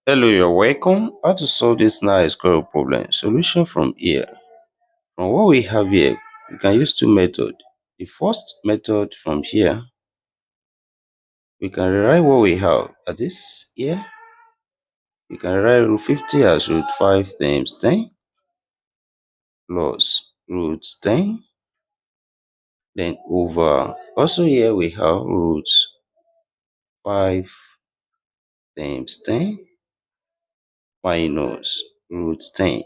Hello, you're welcome. How to solve this nice square problem? Solution from here. From what we have here, we can use two methods. The first method from here, we can rewrite what we have. At this here, we can write root 50 as root 5 times 10 plus root 10. Then over, also here we have root 5 times 10 minus root 10.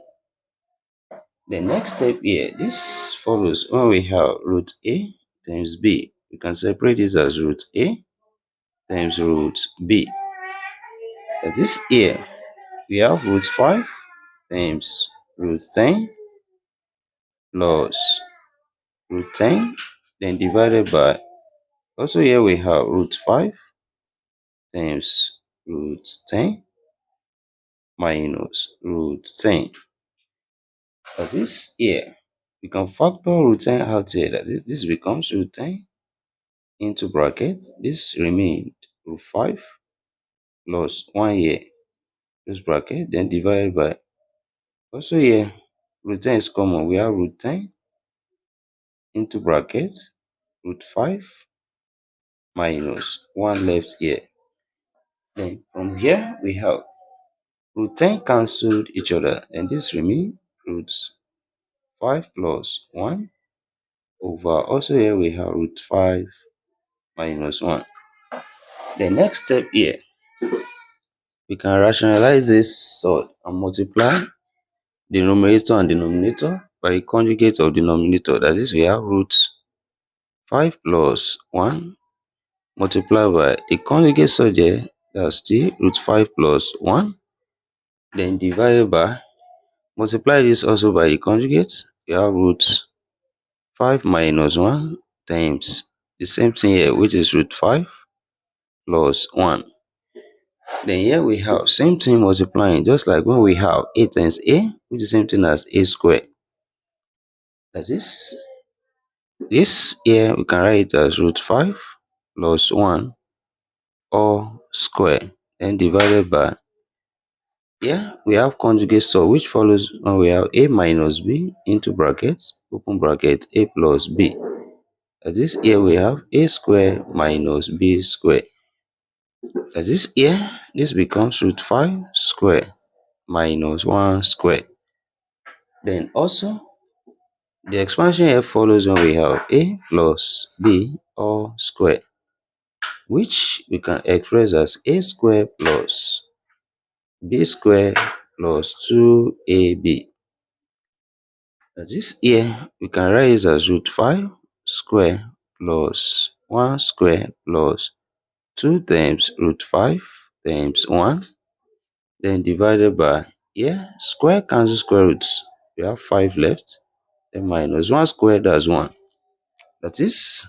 The next step here, this follows when we have root a times b. We can separate this as root a times root b. This here, we have root 5 times root 10 plus root 10, then divided by, also here we have root 5 times root 10 minus root 10. That is here, we can factor root 10 out here. That is, this becomes root 10 into bracket. This remained root 5 plus 1 here, close bracket, then divided by, also here, root 10 is common. We have root 10 into bracket, root 5 minus 1 left here. Then from here, we have root 10 cancelled each other, and this remains root 5 plus 1 over, also here we have root 5 minus 1. The next step here, we can rationalize this sort and multiply the numerator and denominator by the conjugate of denominator. That is, we have root 5 plus 1 multiplied by the conjugate sort there, that's still root 5 plus 1, then divided by, multiply this also by the conjugate. We have root 5 minus 1 times the same thing here, which is root 5 plus 1. Then here we have same thing multiplying, just like when we have a times a, which is the same thing as a squared. That is, this here we can write it as root 5 plus 1 all square, then divided by, here we have conjugate sort, which follows when we have a minus b into brackets, open bracket, a plus b. That is, here we have a square minus b square. That is, here this becomes root 5 square minus 1 square. Then also the expansion here follows when we have a plus b all square, which we can express as a square plus b square plus 2ab. This here we can write it as root 5 square plus 1 square plus 2 times root 5 times 1, then divided by, here square cancel square roots, we have 5 left, then minus 1 square, that's 1. That is,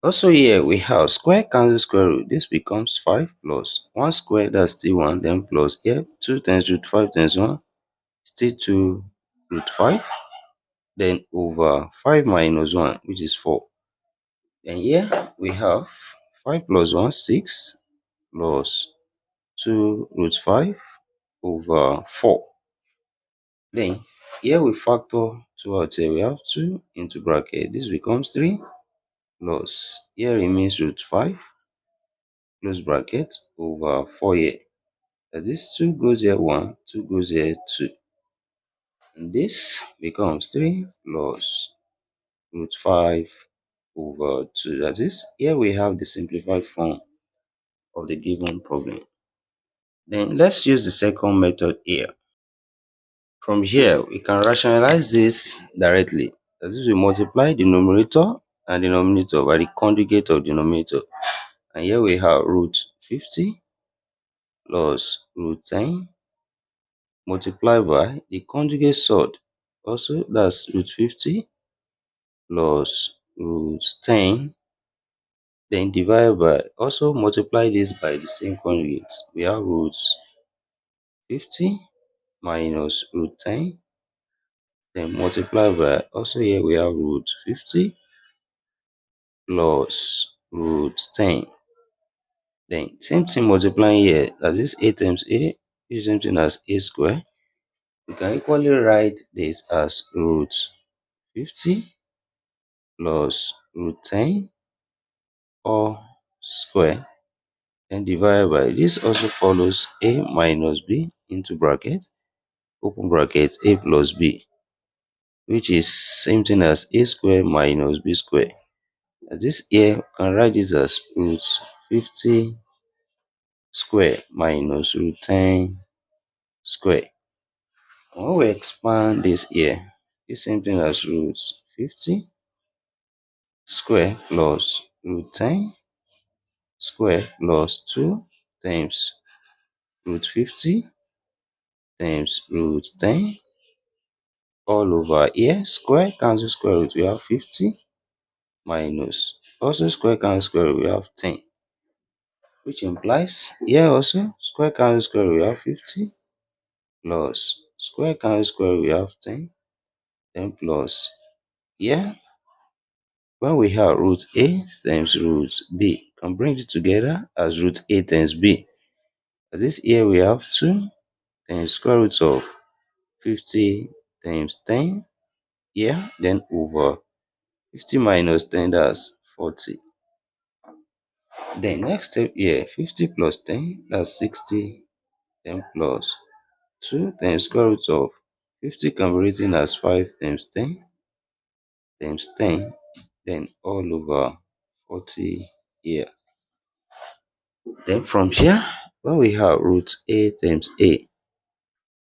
also here we have square cancel square root, this becomes 5 plus 1 square, that's still 1, then plus here 2 times root 5 times 1, still 2 root 5, then over 5 minus 1, which is 4. Then here we have 5 plus 1, 6 plus 2 root 5 over 4. Then here we factor 2 out here. We have 2 into bracket. This becomes 3 plus, here remains root 5, close bracket, over 4 here. This 2 goes here 1, 2 goes here 2. And this becomes 3 plus root 5 over 2. That is, here we have the simplified form of the given problem. Then let's use the second method here. From here, we can rationalize this directly. That is, we multiply the numerator and denominator by the conjugate of denominator. And here we have root 50 plus root 10 multiplied by the conjugate sort. Also, that's root 50 plus root 10, then divided by, also multiply this by the same conjugate. We have root 50 minus root 10, then multiply by, also here we have root 50 plus root 10. Then same thing multiplying here. That is a times a is same thing as a square. We can equally write this as root 50 plus root 10 or square, then divided by this. Also follows a minus b into bracket, open bracket, a plus b, which is same thing as a square minus b square. This here we can write this as root 50 square minus root 10 square. When we expand this here, it's same thing as root 50 square plus root 10 square plus 2 times root 50 times root 10 all over here. Square cancel square root, we have 50 minus also square cancel square root, we have 10, which implies here also square cancel square root, we have 50 plus square cancel square root, we have 10, then plus here when we have root a times root b, can bring it together as root a times b. This here we have 2 times square root of 50 times 10 here, then over 50 minus 10, that's 40. Then next step here, 50 plus 10, that's 60, then plus 2 times square root of 50 can be written as 5 times 10 times 10, then all over 40 here. Then from here, when we have root a times a,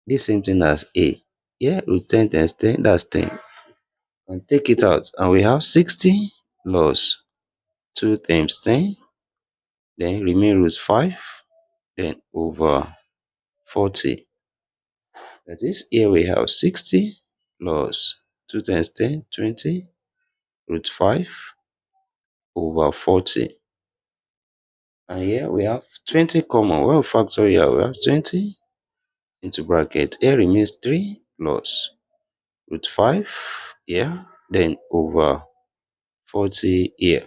this same thing as a. Here, root 10 times 10, that's 10. And take it out, and we have 60 plus 2 times 10, then remain root 5, then over 40. That is, here we have 60 plus 2 times 10, 20, root 5 over 40. And here we have 20 common. When we factor here, we have 20 into bracket. Here remains 3 plus root 5 here, then over 40 here.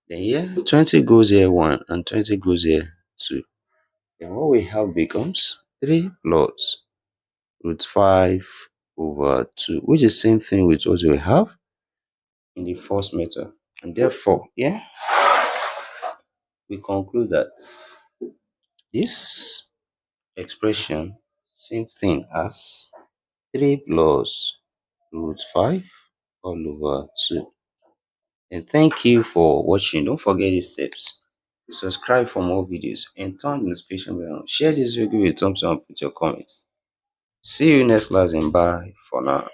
Then here, 20 goes here 1 and 20 goes here 2. Then what we have becomes 3 plus root 5 over 2, which is same thing with what we have in the first method. And therefore, yeah, we conclude that this expression, same thing as 3 plus root 5 all over 2. And thank you for watching. Don't forget these steps. Subscribe for more videos and turn the notification bell on. Share this video, give it a thumbs up with your comment. See you next class and bye for now.